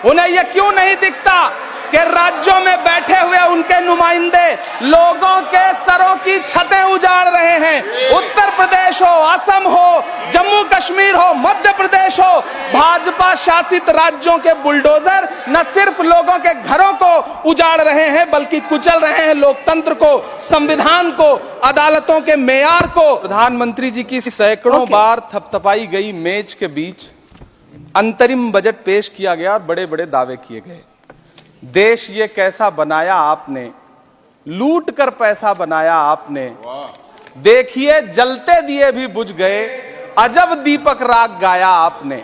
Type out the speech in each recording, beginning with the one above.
उन्हें यह क्यों नहीं दिखता कि राज्यों में बैठे हुए उनके नुमाइंदे लोगों के सरों की छतें उजाड़ रहे हैं। उत्तर प्रदेश हो, असम हो, जम्मू कश्मीर हो, मध्य प्रदेश हो, भाजपा शासित राज्यों के बुलडोजर न सिर्फ लोगों के घरों को उजाड़ रहे हैं बल्कि कुचल रहे हैं लोकतंत्र को, संविधान को, अदालतों के मेयार को। प्रधानमंत्री जी की सैकड़ों बार थपथपाई गई मेज के बीच अंतरिम बजट पेश किया गया और बड़े बड़े दावे किए गए। देश ये कैसा बनाया आपने, लूट कर पैसा बनाया आपने, देखिए जलते दिए भी बुझ गए, अजब दीपक राग गाया आपने।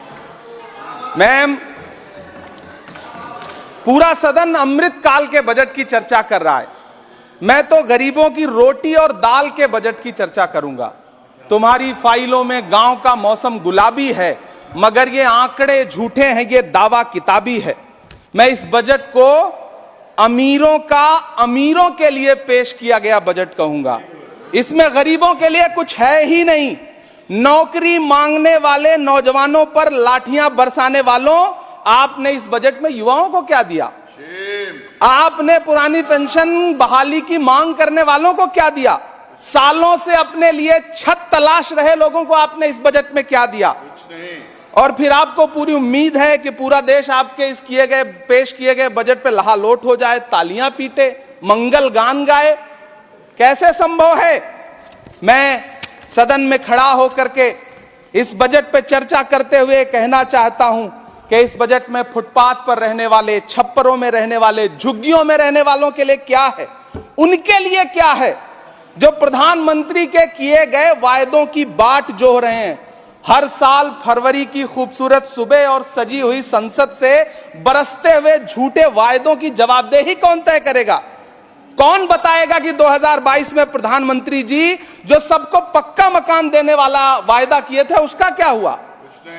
मैम, पूरा सदन अमृत काल के बजट की चर्चा कर रहा है, मैं तो गरीबों की रोटी और दाल के बजट की चर्चा करूंगा। तुम्हारी फाइलों में गांव का मौसम गुलाबी है, मगर ये आंकड़े झूठे हैं, ये दावा किताबी है। मैं इस बजट को अमीरों का अमीरों के लिए पेश किया गया बजट कहूंगा। इसमें गरीबों के लिए कुछ है ही नहीं। नौकरी मांगने वाले नौजवानों पर लाठियां बरसाने वालों, आपने इस बजट में युवाओं को क्या दिया? आपने पुरानी पेंशन बहाली की मांग करने वालों को क्या दिया? सालों से अपने लिए छत तलाश रहे लोगों को आपने इस बजट में क्या दिया? और फिर आपको पूरी उम्मीद है कि पूरा देश आपके इस पेश किए गए बजट पे लहालोट हो जाए, तालियां पीटे, मंगल गान गाए। कैसे संभव है? मैं सदन में खड़ा होकर के इस बजट पे चर्चा करते हुए कहना चाहता हूं कि इस बजट में फुटपाथ पर रहने वाले, छप्परों में रहने वाले, झुग्गियों में रहने वालों के लिए क्या है, उनके लिए क्या है जो प्रधानमंत्री के किए गए वायदों की बाट जोह रहे हैं। हर साल फरवरी की खूबसूरत सुबह और सजी हुई संसद से बरसते हुए झूठे वायदों की जवाबदेही कौन तय करेगा? कौन बताएगा कि 2022 में प्रधानमंत्री जी जो सबको पक्का मकान देने वाला वायदा किए थे उसका क्या हुआ?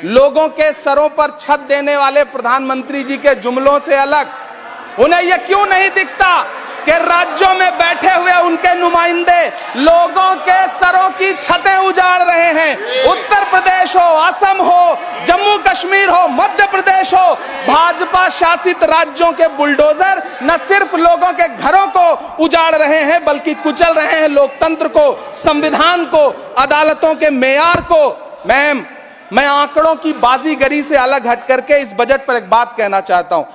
लोगों के सरों पर छत देने वाले प्रधानमंत्री जी के जुमलों से अलग उन्हें यह क्यों नहीं दिखता कि राज्यों में बैठे हुए उनके नुमाइंदे लोगों के सरों की छतें उजाड़ रहे हैं। उत्तर प्रदेश हो, असम हो, जम्मू कश्मीर हो, मध्य प्रदेश हो, भाजपा शासित राज्यों के बुलडोजर न सिर्फ लोगों के घरों को उजाड़ रहे हैं बल्कि कुचल रहे हैं लोकतंत्र को, संविधान को, अदालतों के मेयार को। मैम, मैं आंकड़ों की बाजीगरी से अलग हट करके इस बजट पर एक बात कहना चाहता हूं।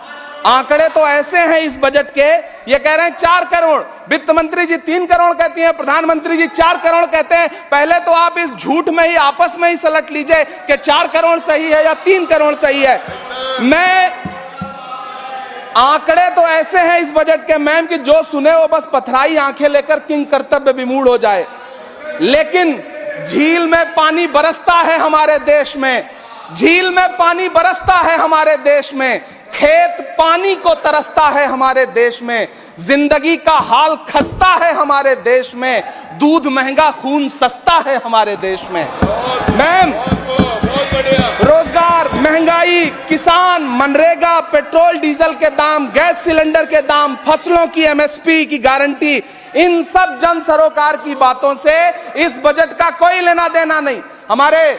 आंकड़े तो ऐसे हैं इस बजट के, ये कह रहे हैं 4 करोड़, वित्त मंत्री जी 3 करोड़ कहती हैं, प्रधानमंत्री जी 4 करोड़ कहते हैं। पहले तो आप इस झूठ में ही आपस में ही सलट लीजिए कि 4 करोड़ सही है या 3 करोड़ सही है। मैं आंकड़े तो ऐसे हैं इस बजट के मैम कि जो सुने वो बस पथराई आंखें लेकर किंग कर्तव्य विमूढ़ हो जाए। लेकिन झील में पानी बरसता है हमारे देश में, झील में पानी बरसता है हमारे देश में, खेत पानी को तरसता है हमारे देश में, जिंदगी का हाल खस्ता है हमारे देश में, दूध महंगा खून सस्ता है हमारे देश में। मैम, रोजगार, महंगाई, किसान, मनरेगा, पेट्रोल डीजल के दाम, गैस सिलेंडर के दाम, फसलों की एमएसपी की गारंटी, इन सब जन सरोकार की बातों से इस बजट का कोई लेना देना नहीं। हमारे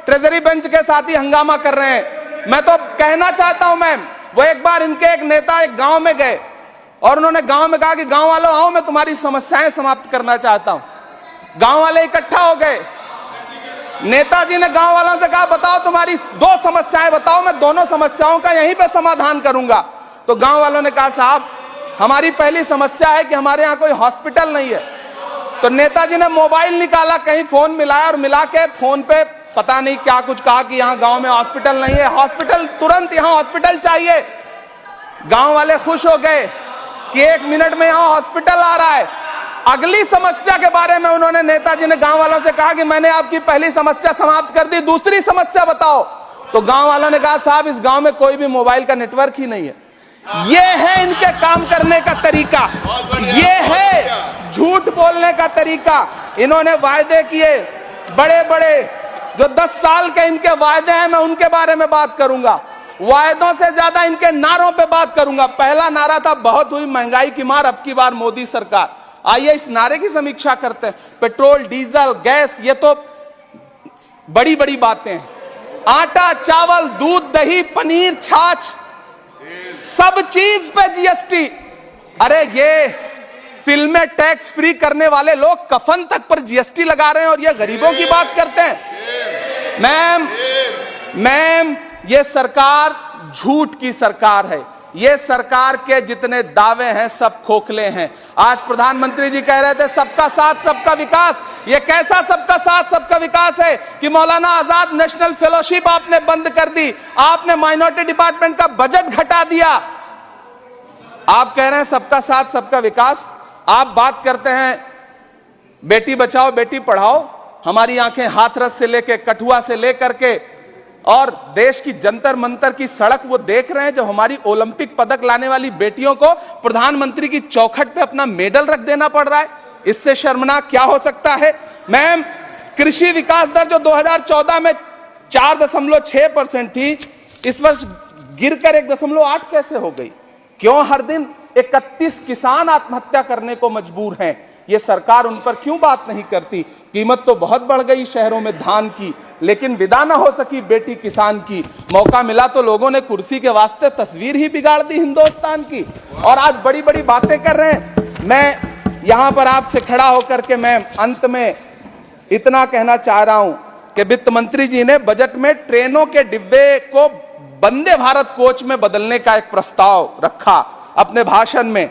ट्रेजरी बेंच के साथी हंगामा कर रहे हैं। मैं तो कहना चाहता हूं मैम, वो एक बार इनके एक नेता एक गांव में गए और उन्होंने गांव में कहा कि गांव वालों आओ, मैं तुम्हारी समस्याएं समाप्त करना चाहता हूं। गांव वाले इकट्ठा हो गए। नेताजी ने गांव वालों से कहा बताओ तुम्हारी 2 समस्याएं बताओ, मैं दोनों समस्याओं का यहीं पे समाधान करूंगा। तो गांव वालों ने कहा साहब हमारी पहली समस्या है कि हमारे यहाँ कोई हॉस्पिटल नहीं है। तो नेताजी ने मोबाइल निकाला, कहीं फोन मिलाया और मिला के फोन पे पता नहीं क्या कुछ कहा कि यहाँ गांव में हॉस्पिटल नहीं है, हॉस्पिटल तुरंत, यहाँ हॉस्पिटल चाहिए। गांव वाले खुश हो गए कि 1 मिनट में यहाँ हॉस्पिटल आ रहा है। अगली समस्या के बारे में उन्होंने, नेताजी ने गांव वालों से कहा कि मैंने आपकी पहली समस्या समाप्त कर दी, दूसरी समस्या बताओ। तो गांव वालों ने कहा साहब इस गांव में कोई भी मोबाइल का नेटवर्क ही नहीं है। ये है इनके काम करने का तरीका, ये है झूठ बोलने का तरीका। इन्होंने वायदे किए बड़े बड़े, जो 10 साल के इनके वायदे हैं मैं उनके बारे में बात करूंगा। वायदों से ज्यादा इनके नारों पे बात करूंगा। पहला नारा था बहुत हुई महंगाई की मार, अब की बार मोदी सरकार। आइए इस नारे की समीक्षा करते हैं। पेट्रोल, डीजल, गैस, ये तो बड़ी बड़ी बातें हैं। आटा, चावल, दूध, दही, पनीर, छाछ, सब चीज पे जीएसटी। अरे ये फिल्में टैक्स फ्री करने वाले लोग कफन तक पर जीएसटी लगा रहे हैं और ये गरीबों की बात करते हैं। मैम ये सरकार झूठ की सरकार है। ये सरकार के जितने दावे हैं सब खोखले हैं। आज प्रधानमंत्री जी कह रहे थे सबका साथ सबका विकास। ये कैसा सबका साथ सबका विकास है कि मौलाना आजाद नेशनल फेलोशिप आपने बंद कर दी, आपने माइनॉरिटी डिपार्टमेंट का बजट घटा दिया। आप कह रहे हैं सबका साथ सबका विकास। आप बात करते हैं बेटी बचाओ बेटी पढ़ाओ। हमारी आंखें हाथरस से लेके कठुआ से लेकर के और देश की जंतर मंतर की सड़क वो देख रहे हैं जब हमारी ओलंपिक पदक लाने वाली बेटियों को प्रधानमंत्री की चौखट पे अपना मेडल रख देना पड़ रहा है। इससे शर्मनाक क्या हो सकता है। मैम कृषि विकास दर जो 2014 में 4.6% थी, इस वर्ष गिरकर 1.8 कैसे हो गई? क्यों हर दिन 31 किसान आत्महत्या करने को मजबूर हैं? ये सरकार उन पर क्यों बात नहीं करती? कीमत तो बहुत बढ़ गई शहरों में धान की, लेकिन विदा ना हो सकी बेटी किसान की। मौका मिला तो लोगों ने कुर्सी के वास्ते तस्वीर ही बिगाड़ दी हिंदुस्तान की, और आज बड़ी बड़ी बातें कर रहे हैं। मैं यहां पर आपसे खड़ा होकर के मैं अंत में इतना कहना चाह रहा हूं कि वित्त मंत्री जी ने बजट में ट्रेनों के डिब्बे को वंदे भारत कोच में बदलने का एक प्रस्ताव रखा अपने भाषण में।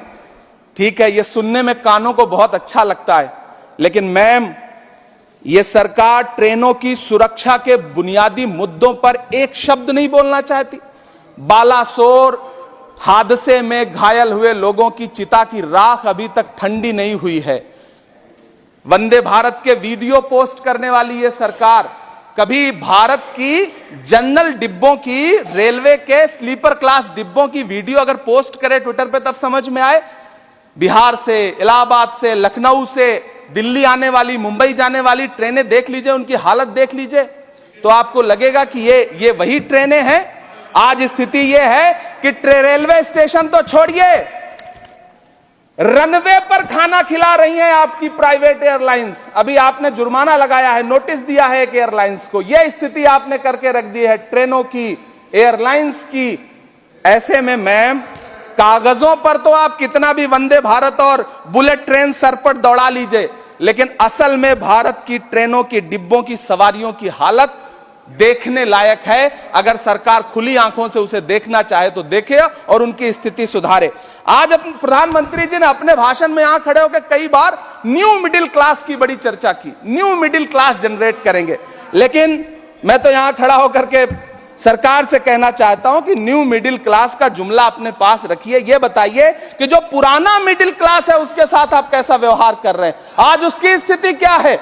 ठीक है, ये सुनने में कानों को बहुत अच्छा लगता है, लेकिन मैम ये सरकार ट्रेनों की सुरक्षा के बुनियादी मुद्दों पर एक शब्द नहीं बोलना चाहती। बालासोर हादसे में घायल हुए लोगों की चिता की राख अभी तक ठंडी नहीं हुई है। वंदे भारत के वीडियो पोस्ट करने वाली ये सरकार कभी भारत की जनरल डिब्बों की, रेलवे के स्लीपर क्लास डिब्बों की वीडियो अगर पोस्ट करे ट्विटर पे तब समझ में आए। बिहार से, इलाहाबाद से, लखनऊ से दिल्ली आने वाली, मुंबई जाने वाली ट्रेनें देख लीजिए, उनकी हालत देख लीजिए, तो आपको लगेगा कि ये वही ट्रेनें हैं। आज स्थिति ये है कि रेलवे स्टेशन तो छोड़िए, रनवे पर खाना खिला रही हैं आपकी प्राइवेट एयरलाइंस। अभी आपने जुर्माना लगाया है, नोटिस दिया है एक एयरलाइंस को। यह स्थिति आपने करके रख दी है ट्रेनों की, एयरलाइंस की। ऐसे में मैम कागजों पर तो आप कितना भी वंदे भारत और बुलेट ट्रेन सर पर दौड़ा लीजिए, लेकिन असल में भारत की ट्रेनों की डिब्बों की सवारियों की हालत देखने लायक है। अगर सरकार खुली आंखों से उसे देखना चाहे तो देखे और उनकी स्थिति सुधारे। आज प्रधानमंत्री जी ने अपने भाषण में यहां खड़े होकर कई बार न्यू मिडिल क्लास की बड़ी चर्चा की, न्यू मिडिल क्लास जनरेट करेंगे। लेकिन मैं तो यहां खड़ा होकर के सरकार से कहना चाहता हूं कि न्यू मिडिल क्लास का जुमला अपने पास रखिए। यह बताइए कि जो पुराना मिडिल क्लास है उसके साथ आप कैसा व्यवहार कर रहे हैं। आज उसकी स्थिति क्या है?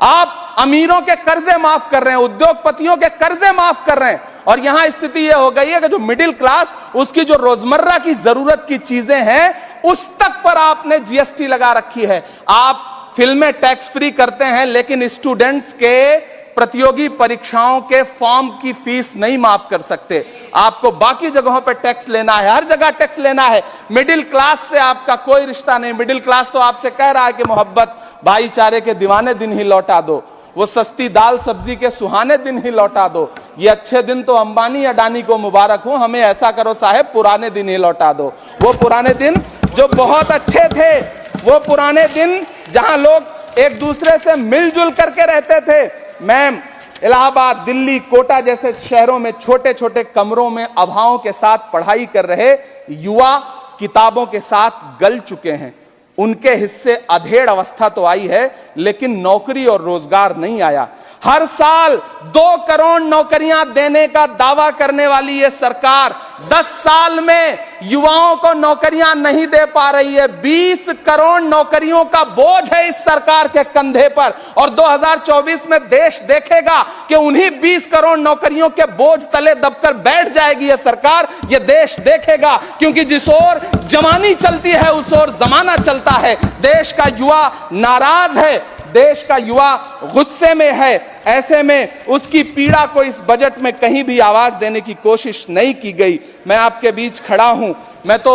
आप अमीरों के कर्जे माफ कर रहे हैं, उद्योगपतियों के कर्जे माफ कर रहे हैं, और यहां स्थिति यह हो गई है कि जो मिडिल क्लास, उसकी जो रोजमर्रा की जरूरत की चीजें हैं उस तक पर आपने जीएसटी लगा रखी है। आप फिल्में टैक्स फ्री करते हैं, लेकिन स्टूडेंट्स के प्रतियोगी परीक्षाओं के फॉर्म की फीस नहीं माफ कर सकते। आपको बाकी जगहों पर टैक्स लेना है, हर जगह टैक्स लेना है। मिडिल क्लास से आपका कोई रिश्ता नहीं। मिडिल क्लास तो आपसे कह रहा है कि मोहब्बत भाईचारे के दीवाने दिन ही लौटा दो, वो सस्ती दाल सब्जी के सुहाने दिन ही लौटा दो। ये अच्छे दिन तो अंबानी अडानी को मुबारक हो, हमें ऐसा करो साहब पुराने दिन ही लौटा दो। वो पुराने दिन जो बहुत अच्छे थे, वो पुराने दिन जहां लोग एक दूसरे से मिलजुल करके रहते थे। मैम इलाहाबाद, दिल्ली, कोटा जैसे शहरों में छोटे छोटे कमरों में अभावों के साथ पढ़ाई कर रहे युवा किताबों के साथ गल चुके हैं। उनके हिस्से अधेड़ अवस्था तो आई है, लेकिन नौकरी और रोजगार नहीं आया। हर साल 2 करोड़ नौकरियां देने का दावा करने वाली ये सरकार 10 साल में युवाओं को नौकरियां नहीं दे पा रही है। 20 करोड़ नौकरियों का बोझ है इस सरकार के कंधे पर, और 2024 में देश देखेगा कि उन्हीं 20 करोड़ नौकरियों के बोझ तले दबकर बैठ जाएगी ये सरकार। ये देश देखेगा, क्योंकि जिस ओर जवानी चलती है उस ओर जमाना चलता है। देश का युवा नाराज है, देश का युवा गुस्से में है। ऐसे में उसकी पीड़ा को इस बजट में कहीं भी आवाज देने की कोशिश नहीं की गई। मैं आपके बीच खड़ा हूं, मैं तो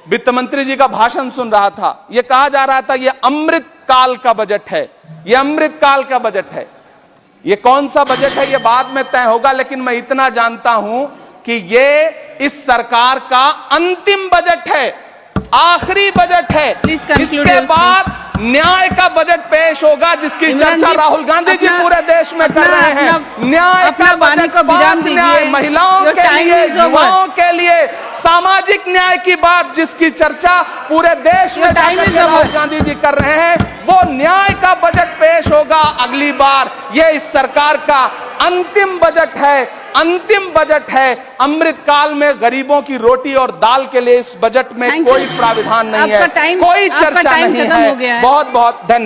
वित्त मंत्री जी का भाषण सुन रहा था। यह कहा जा रहा था यह अमृत काल का बजट है, यह अमृत काल का बजट है। यह कौन सा बजट है यह बाद में तय होगा, लेकिन मैं इतना जानता हूं कि ये इस सरकार का अंतिम बजट है, आखिरी बजट है। इसके बाद न्याय का बजट पेश होगा, जिसकी चर्चा राहुल गांधी जी पूरे देश में कर रहे हैं। न्याय का बजट, 5 न्याय, महिलाओं के लिए, युवाओं के लिए, सामाजिक न्याय की बात जिसकी चर्चा पूरे देश में राहुल गांधी जी कर रहे हैं, वो न्याय का बजट पेश होगा अगली बार। ये इस सरकार का अंतिम बजट है, अंतिम बजट है। अमृतकाल में गरीबों की रोटी और दाल के लिए इस बजट में कोई प्राविधान नहीं है, कोई चर्चा नहीं है। बहुत बहुत धन्यवाद।